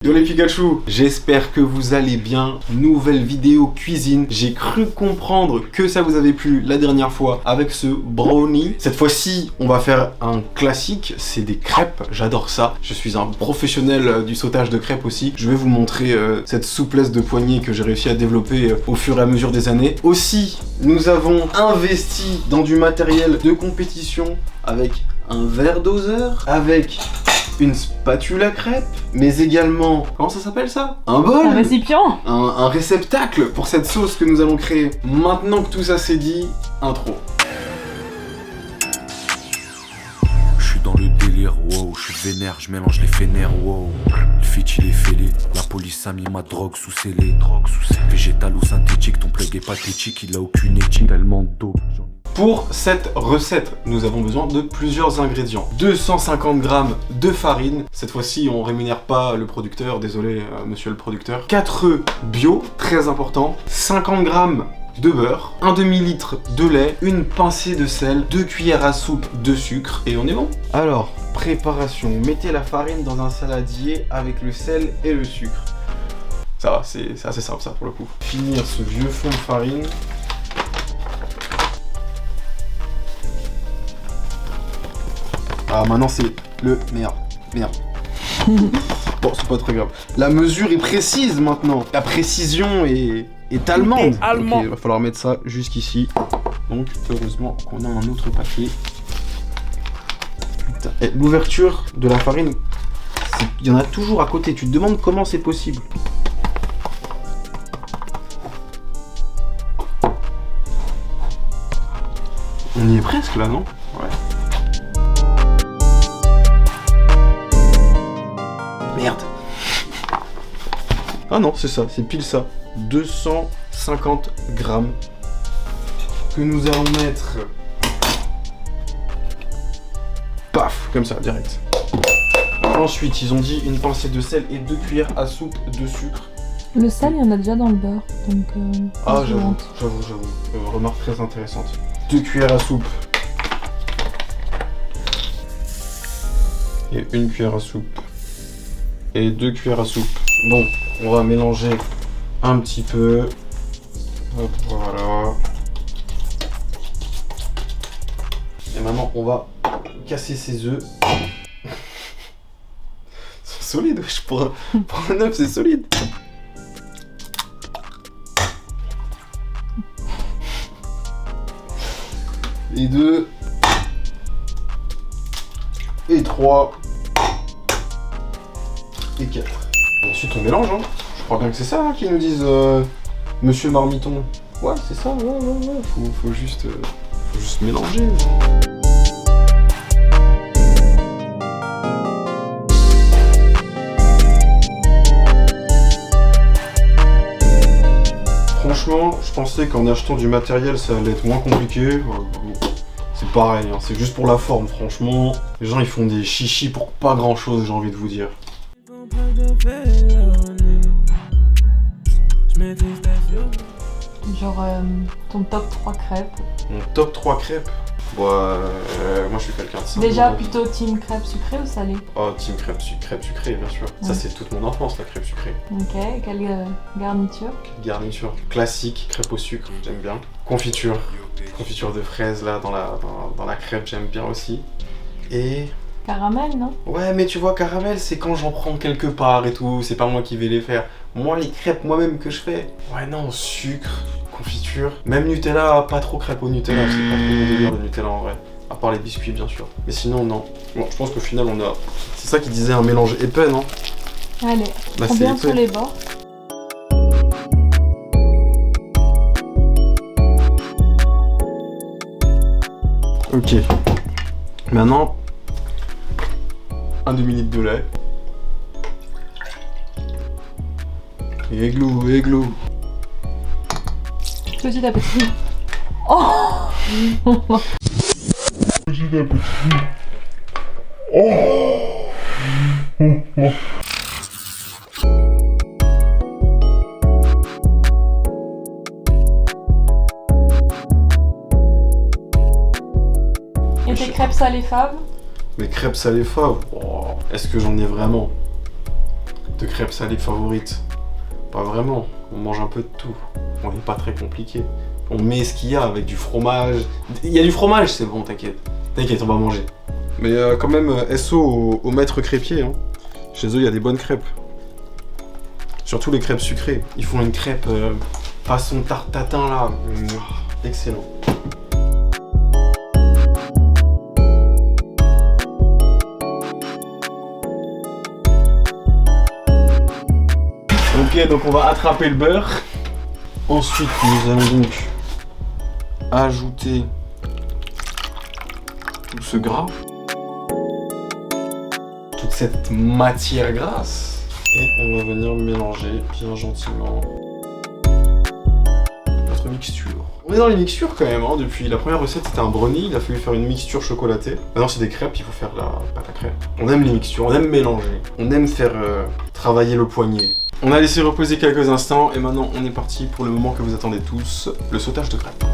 Yo les Pikachu, j'espère que vous allez bien. Nouvelle vidéo cuisine. J'ai cru comprendre que ça vous avait plu la dernière fois avec ce brownie. Cette fois-ci, on va faire un classique, c'est des crêpes. J'adore ça. Je suis un professionnel du sautage de crêpes aussi. Je vais vous montrer cette souplesse de poignet que j'ai réussi à développer au fur et à mesure des années. Aussi, nous avons investi dans du matériel de compétition avec un verre doseur, avec une spatule à crêpes, mais également, comment ça s'appelle ça? Un bol? Un récipient? Un réceptacle pour cette sauce que nous allons créer. Maintenant que tout ça c'est dit, intro. Je suis dans le délire, wow, je suis vénère, je mélange les fénères, wow. Le fit il est fêlé, la police a mis ma drogue sous scellé. Végétal ou synthétique, ton plug est pathétique, il a aucune éthique, tellement d'eau. Pour cette recette, nous avons besoin de plusieurs ingrédients. 250 g de farine. Cette fois-ci, on rémunère pas le producteur, désolé monsieur le producteur. 4 œufs bio, très important. 50 g de beurre, un demi-litre de lait, une pincée de sel, 2 cuillères à soupe de sucre et on est bon. Alors, préparation. Mettez la farine dans un saladier avec le sel et le sucre. Ça va, c'est assez simple ça pour le coup. Finir ce vieux fond de farine. Ah, maintenant c'est le... Merde. Bon, c'est pas très grave. La mesure est précise maintenant. La précision est allemande. Ok, il va falloir mettre ça jusqu'ici. Donc, heureusement qu'on a un autre papier. Putain. Et l'ouverture de la farine, il y en a toujours à côté. Tu te demandes comment c'est possible. On y est presque là, non? Ouais. Merde. Ah non, c'est ça, c'est pile ça. 250 grammes que nous allons mettre. Paf, comme ça, direct. Ensuite, ils ont dit une pincée de sel et 2 cuillères à soupe de sucre. Le sel, il y en a déjà dans le beurre, donc... Ah, j'avoue. Remarque très intéressante. 2 cuillères à soupe. Et 1 cuillère à soupe. Et 2 cuillères à soupe. Bon, on va mélanger un petit peu. Hop, voilà. Et maintenant, on va casser ces œufs. C'est solide, wesh, pour un œuf, c'est solide. Et 2. Et 3. Et 4. Ensuite on mélange, hein. Je crois bien que c'est ça hein, qu'ils nous disent Monsieur Marmiton. Ouais, c'est ça, ouais. Faut juste mélanger. Franchement, je pensais qu'en achetant du matériel ça allait être moins compliqué. C'est pareil, hein. C'est juste pour la forme, franchement. Les gens ils font des chichis pour pas grand chose, j'ai envie de vous dire. Genre ton top 3 crêpes. Mon top 3 crêpes. Moi je suis quelqu'un de simple. Déjà plutôt team crêpes sucrées ou salées? Oh, team crêpes sucrées bien sûr. Ouais. Ça c'est toute mon enfance la crêpe sucrée. Ok, quelle garniture? Garniture classique, crêpe au sucre, j'aime bien. Confiture de fraises là dans la crêpe, j'aime bien aussi. Et... Caramel, non? Ouais, mais tu vois, caramel, c'est quand j'en prends quelque part et tout, c'est pas moi qui vais les faire. Moi, les crêpes moi-même que je fais, ouais, non, sucre, confiture. Même Nutella, pas trop crêpe au Nutella, c'est pas trop mon délire le Nutella en vrai. À part les biscuits, bien sûr. Mais sinon, non. Bon, je pense qu'au final, on a... C'est ça qui disait un mélange épais, non? Allez, bah, prends bien sur les bords. Ok. Maintenant... un demi-litre de lait. Et églou. Petit à petit. Oh Petit à petit. Oh. Et tes crêpes salées faves? Mes crêpes salées faves, oh, est-ce que j'en ai vraiment? de crêpes salées favorites? Pas vraiment, on mange un peu de tout. On n'est pas très compliqué. On met ce qu'il y a avec du fromage. Il y a du fromage, c'est bon, t'inquiète. T'inquiète, on va manger. Mais quand même, SO au maître crêpier. Hein. Chez eux, il y a des bonnes crêpes. Surtout les crêpes sucrées. Ils font une crêpe façon tarte tatin là. Excellent. Ok, donc on va attraper le beurre. Ensuite, nous allons donc ajouter tout ce gras, toute cette matière grasse, et on va venir mélanger bien gentiment notre mixture. On est dans les mixtures quand même, hein. Depuis la première recette c'était un brownie, il a fallu faire une mixture chocolatée. Maintenant c'est des crêpes, il faut faire la pâte à crêpes. On aime les mixtures, on aime mélanger, on aime faire travailler le poignet. On a laissé reposer quelques instants et maintenant on est parti pour le moment que vous attendez tous, le sautage de crêpes.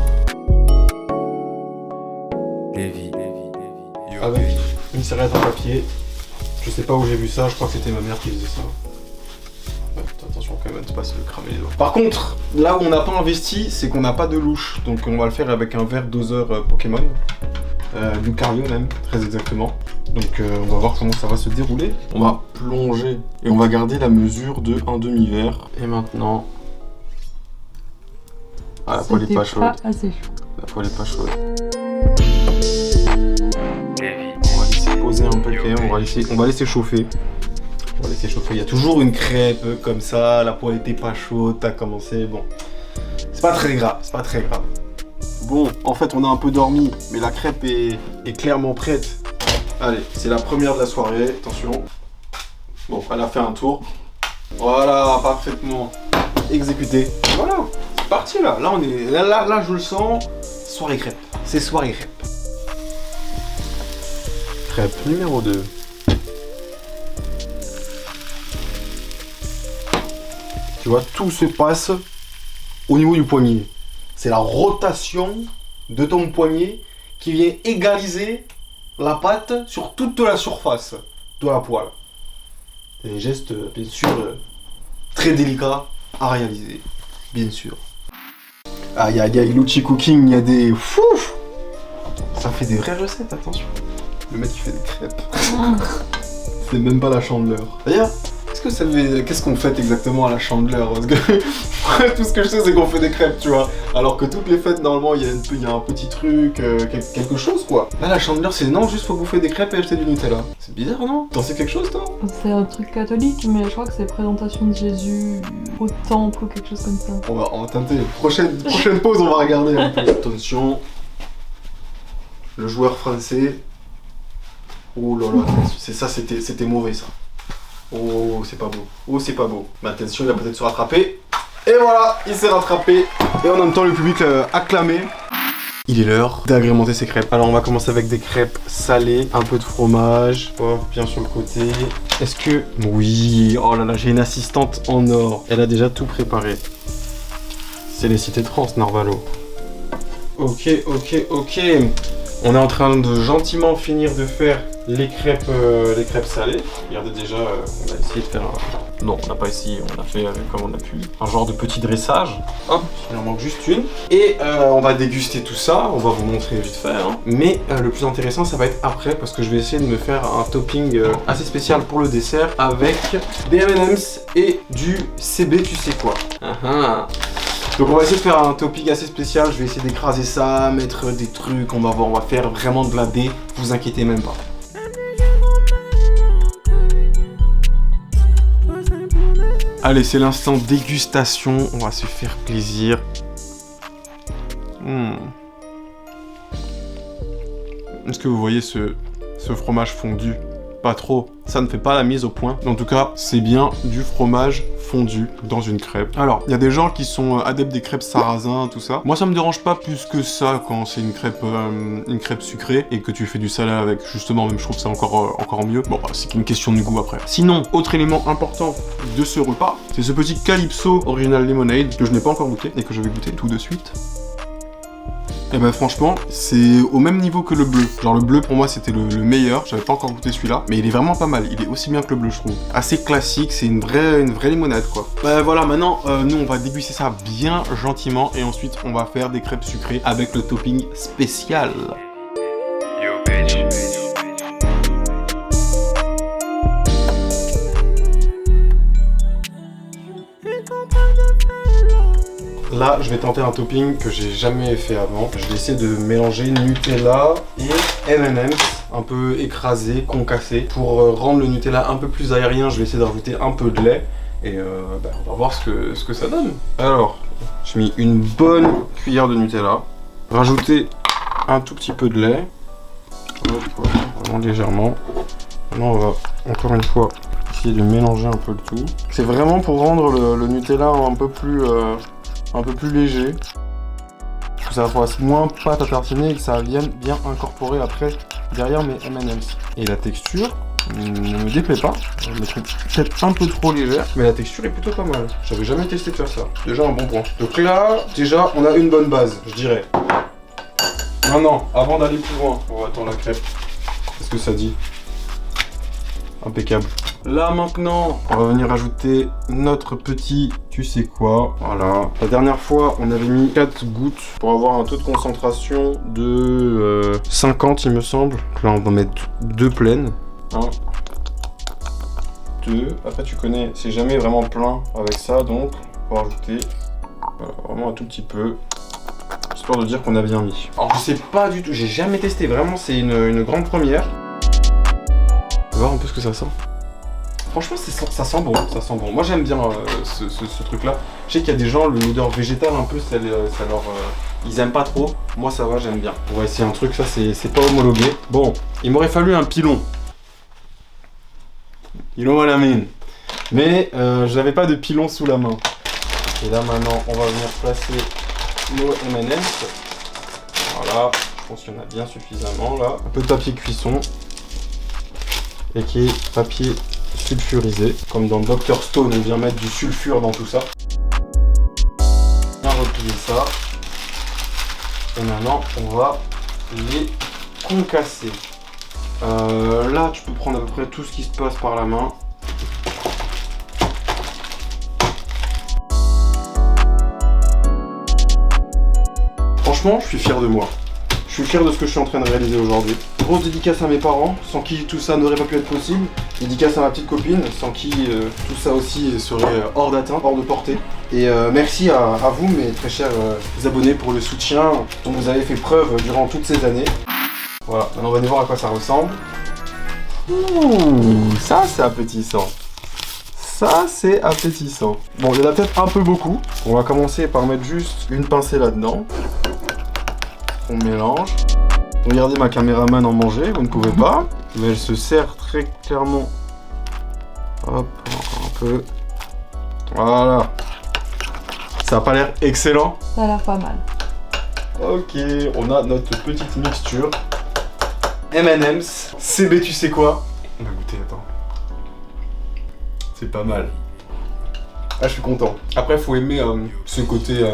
Avec une serviette en papier. Je sais pas où j'ai vu ça, je crois que c'était ma mère qui faisait ça. Ouais, attention quand même à ne pas se cramer les doigts. Par contre, là où on n'a pas investi, c'est qu'on n'a pas de louche. Donc on va le faire avec un verre doseur Pokémon. Lucario même, très exactement. Donc on va voir comment ça va se dérouler. On va plonger et on va garder la mesure de un demi-verre. Et maintenant... Ah, la poêle est pas chaude. Assez chaud. La poêle est pas chaude. On va laisser poser un peu le crème, on va laisser chauffer. On va laisser chauffer. Il y a toujours une crêpe comme ça, la poêle était pas chaude, t'as commencé, bon. C'est pas très grave, c'est pas très grave. Bon, en fait on a un peu dormi, mais la crêpe est clairement prête. Allez, c'est la première de la soirée, attention. Bon, elle a fait un tour. Voilà, parfaitement exécuté. Voilà, c'est parti là. Là on est. Là je le sens. Soirée crêpe. C'est soirée crêpe. Crêpe numéro 2. Tu vois, tout se passe au niveau du poignet. C'est la rotation de ton poignet qui vient égaliser la pâte sur toute la surface de la poêle. C'est des gestes, bien sûr, très délicats à réaliser, bien sûr. Aïe aïe aïe, Lucci Cooking, il y a des... Fouf, ça fait des vraies recettes, attention. Le mec qui fait des crêpes. C'est même pas la Chandeleur. D'ailleurs, qu'est-ce qu'on fait exactement à la Chandeleur? Parce que tout ce que je sais, c'est qu'on fait des crêpes, tu vois. Alors que toutes les fêtes, normalement, il y a un petit truc, quelque chose, quoi. Là, la Chandeleur, c'est non, juste faut bouffer des crêpes et acheter du Nutella. C'est bizarre, non? T'en sais quelque chose, toi? C'est un truc catholique, mais je crois que c'est présentation de Jésus au temple ou quelque chose comme ça. On va tenter. Prochaine pause, on va regarder un peu. Attention. Le joueur français. Oh là là, c'est ça, c'était mauvais, ça. Oh, c'est pas beau. Oh, c'est pas beau. Mais attention, il va peut-être se rattraper. Et voilà, il s'est rattrapé. Et en même temps, le public acclamé. Il est l'heure d'agrémenter ces crêpes. Alors, on va commencer avec des crêpes salées, un peu de fromage, bien sur le côté. Est-ce que... Oui, oh là là, j'ai une assistante en or. Elle a déjà tout préparé. C'est les cités trans, Narvalo. Ok. On est en train de gentiment finir de faire les crêpes salées. Regardez déjà, on a essayé de faire un... Non, on n'a pas essayé, on a fait comme on a pu. Un genre de petit dressage. Hop, il en manque juste une. Et on va déguster tout ça, on va vous montrer vite fait. Hein. Mais le plus intéressant, ça va être après, parce que je vais essayer de me faire un topping assez spécial pour le dessert avec des M&M's et du CB tu sais quoi. Donc on va essayer de faire un topping assez spécial, je vais essayer d'écraser ça, mettre des trucs, on va faire vraiment de la D, vous inquiétez même pas. Allez, c'est l'instant dégustation, on va se faire plaisir. Est-ce que vous voyez ce fromage fondu? Pas trop, ça ne fait pas la mise au point. En tout cas, c'est bien du fromage fondu dans une crêpe. Alors, il y a des gens qui sont adeptes des crêpes sarrasin, tout ça. Moi, ça me dérange pas plus que ça quand c'est une crêpe sucrée et que tu fais du salé avec. Justement, même je trouve ça encore mieux. Bon, c'est qu'une question de goût après. Sinon, autre élément important de ce repas, c'est ce petit Calypso Original Lemonade que je n'ai pas encore goûté et que je vais goûter tout de suite. Et ben franchement, c'est au même niveau que le bleu. Genre le bleu pour moi c'était le meilleur. J'avais pas encore goûté celui-là, mais il est vraiment pas mal. Il est aussi bien que le bleu, je trouve. Assez classique, c'est une vraie limonade quoi. Bah voilà, maintenant nous on va déguster ça bien gentiment et ensuite on va faire des crêpes sucrées avec le topping spécial. Yo bitch. Là, je vais tenter un topping que j'ai jamais fait avant. Je vais essayer de mélanger Nutella et M&M's, un peu écrasé, concassé. Pour rendre le Nutella un peu plus aérien, je vais essayer de rajouter un peu de lait. Et on va voir ce que ça donne. Alors, j'ai mis une bonne cuillère de Nutella. Rajouter un tout petit peu de lait. Hop, voilà, vraiment légèrement. Maintenant, on va encore une fois essayer de mélanger un peu le tout. C'est vraiment pour rendre le Nutella un peu plus léger, que ça fasse moins pâte à tartiner et que ça vienne bien incorporer après derrière mes M&M's. Et la texture ne me déplaît pas, je me trouve peut-être un peu trop légère, mais la texture est plutôt pas mal. J'avais jamais testé de faire ça, déjà un bon point. Donc là, déjà, on a une bonne base, je dirais. Maintenant, avant d'aller plus loin, on va attendre la crêpe. Qu'est-ce que ça dit? Impeccable. Là maintenant, on va venir ajouter notre petit tu sais quoi. Voilà. La dernière fois, on avait mis 4 gouttes pour avoir un taux de concentration de 50 il me semble. Donc là, on va mettre 2 pleines. 1, 2. Après, tu connais, c'est jamais vraiment plein avec ça, donc on va rajouter voilà, vraiment un tout petit peu. Histoire de dire qu'on a bien mis. Alors, je sais pas du tout, j'ai jamais testé. Vraiment, c'est une grande première. On va voir un peu ce que ça sent. Franchement, ça sent bon, ça sent bon. Moi, j'aime bien ce truc-là. Je sais qu'il y a des gens, l'odeur végétale un peu, ça leur... ils aiment pas trop. Moi, ça va, j'aime bien. On va essayer un truc, ça, c'est pas homologué. Bon, il m'aurait fallu un pilon. Pilon à la main. Mais j'avais pas de pilon sous la main. Et là, maintenant, on va venir placer nos M&M's. Voilà, je pense qu'il y en a bien suffisamment, là. Un peu de papier cuisson. Et qui est papier sulfurisé, comme dans Dr Stone, on vient mettre du sulfure dans tout ça. Bien replier ça. Et maintenant, on va les concasser. Là, tu peux prendre à peu près tout ce qui se passe par la main. Franchement, je suis fier de moi. Je suis fier de ce que je suis en train de réaliser aujourd'hui. Grosse dédicace à mes parents, sans qui tout ça n'aurait pas pu être possible. Dédicace à ma petite copine, sans qui tout ça aussi serait hors d'atteinte, hors de portée. Et merci à vous, mes très chers abonnés, pour le soutien dont vous avez fait preuve durant toutes ces années. Voilà, maintenant on va aller voir à quoi ça ressemble. Ouh, ça c'est appétissant. Ça c'est appétissant. Bon, il y en a peut-être un peu beaucoup. On va commencer par mettre juste une pincée là-dedans. On mélange. Regardez ma caméraman en manger, vous ne pouvez pas, mais elle se sert très clairement. Hop, encore un peu. Voilà. Ça a pas l'air excellent? Ça a l'air pas mal. Ok, on a notre petite mixture. M&M's, CB tu sais quoi? On va goûter, attends. C'est pas mal. Ah, je suis content. Après, faut aimer ce côté,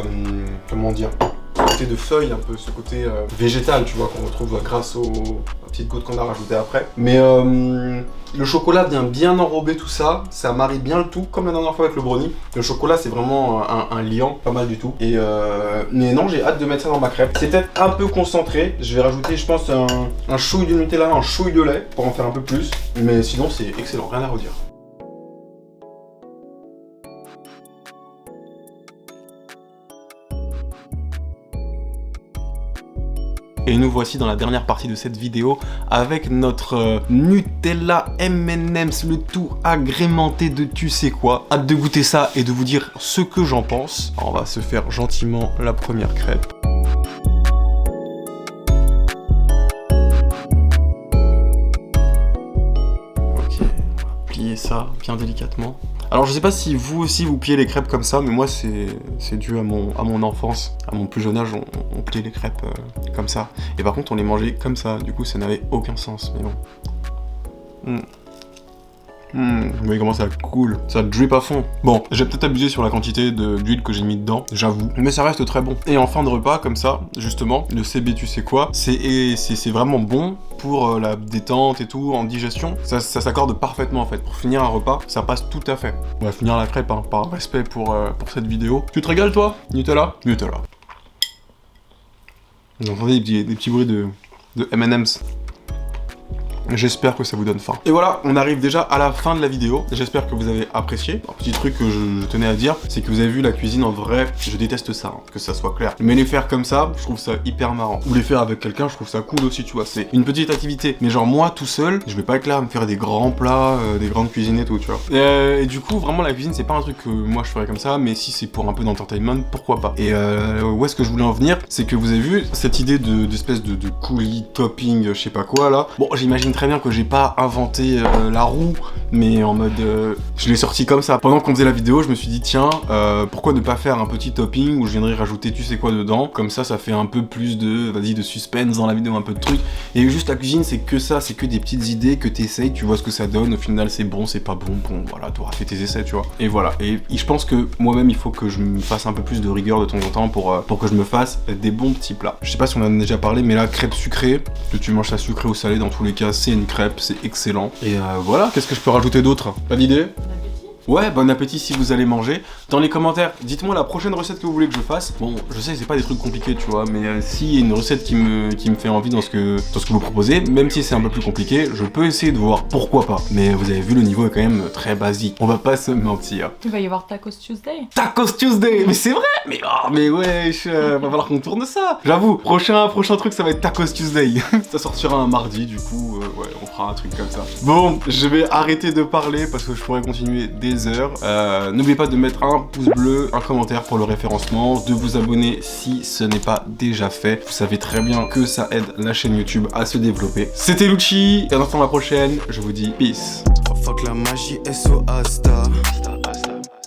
comment dire, ce côté de feuille, un peu, ce côté végétal, tu vois, qu'on retrouve grâce aux petites gouttes qu'on a rajoutées après. Mais le chocolat vient bien enrober tout ça, ça marie bien le tout, comme la dernière fois avec le brownie. Le chocolat, c'est vraiment un liant, pas mal du tout. Et mais non, j'ai hâte de mettre ça dans ma crêpe. C'est peut-être un peu concentré, je vais rajouter, je pense, un chouille de Nutella, un chouille de lait, pour en faire un peu plus. Mais sinon, c'est excellent, rien à redire. Et nous voici dans la dernière partie de cette vidéo avec notre Nutella M&M's, le tout agrémenté de tu sais quoi. Hâte de goûter ça et de vous dire ce que j'en pense. Alors, on va se faire gentiment la première crêpe. Ok, on va plier ça bien délicatement. Alors je sais pas si vous aussi vous pliez les crêpes comme ça, mais moi c'est dû à mon enfance. À mon plus jeune âge, on pliait les crêpes comme ça. Et par contre on les mangeait comme ça, du coup ça n'avait aucun sens, mais bon. Vous voyez comment ça coule, ça drip à fond. Bon, j'ai peut-être abusé sur la quantité d'huile que j'ai mis dedans, j'avoue, mais ça reste très bon. Et en fin de repas, comme ça, justement, le CB tu sais quoi, c'est vraiment bon pour la détente et tout, en digestion. Ça s'accorde parfaitement en fait. Pour finir un repas, ça passe tout à fait. On va finir la crêpe, hein, par respect pour cette vidéo. Tu te régales toi, Nutella? Nutella. Vous entendez des petits bruits de M&M's. J'espère que ça vous donne faim. Et voilà, on arrive déjà à la fin de la vidéo. J'espère que vous avez apprécié. Un petit truc que je tenais à dire, c'est que vous avez vu la cuisine en vrai, je déteste ça, hein, que ça soit clair. Mais les faire comme ça, je trouve ça hyper marrant. Ou les faire avec quelqu'un, je trouve ça cool aussi, tu vois. C'est une petite activité. Mais genre moi, tout seul, je vais pas être là à me faire des grands plats, des grandes cuisines et tout, tu vois. Et du coup, vraiment, la cuisine, c'est pas un truc que moi je ferais comme ça, mais si c'est pour un peu d'entertainment, pourquoi pas. Et où est-ce que je voulais en venir, c'est que vous avez vu cette idée d'espèce de coulis, topping, je sais pas quoi là. Bon, j'imagine très bien que j'ai pas inventé la roue, mais en mode je l'ai sorti comme ça. Pendant qu'on faisait la vidéo, je me suis dit tiens, pourquoi ne pas faire un petit topping où je viendrais rajouter tu sais quoi dedans, comme ça fait un peu plus de suspense dans la vidéo, un peu de trucs. Et juste la cuisine, c'est que ça, c'est que des petites idées que t'essayes, tu vois ce que ça donne, au final c'est bon, c'est pas bon, bon voilà, t'auras fait tes essais, tu vois. Et voilà, et je pense que moi-même il faut que je me fasse un peu plus de rigueur de temps en temps pour que je me fasse des bons petits plats. Je sais pas si on en a déjà parlé, mais la crêpe sucrée, que tu manges ça sucré ou salé, dans tous les cas c'est une crêpe, c'est excellent. Et voilà, qu'est-ce que je peux rajouter d'autre? Pas d'idée? Ouais, bon appétit si vous allez manger. Dans les commentaires, dites-moi la prochaine recette que vous voulez que je fasse. Bon, je sais, c'est pas des trucs compliqués, tu vois, mais s'il y a une recette qui me fait envie dans ce que vous proposez, même si c'est un peu plus compliqué, je peux essayer de voir pourquoi pas. Mais vous avez vu, le niveau est quand même très basique. On va pas se mentir. Il va y avoir Tacos Tuesday. Tacos Tuesday, mais c'est vrai. Mais wesh, va falloir qu'on tourne ça. J'avoue, prochain truc, ça va être Tacos Tuesday. Ça sortira un mardi, du coup, ouais, on fera un truc comme ça. Bon, je vais arrêter de parler parce que je pourrais continuer des heures. N'oubliez pas de mettre un pouce bleu, un commentaire pour le référencement, de vous abonner si ce n'est pas déjà fait. Vous savez très bien que ça aide la chaîne YouTube à se développer. C'était Lucci, et en attendant la prochaine, je vous dis peace. Fuck la magie, SO Asta.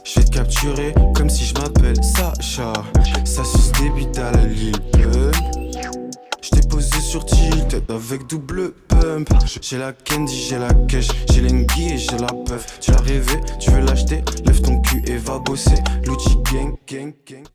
Je vais te capturer comme si je m'appelle Sacha. Ça suce des bites à la Lil Pump. J't'ai posé sur tilt avec double pump. J'ai la candy, j'ai la cash, j'ai l'engie et j'ai la puff. Tu l'as rêvé, tu veux l'acheter, lève ton cul et va bosser. Lucci gang, gang, gang.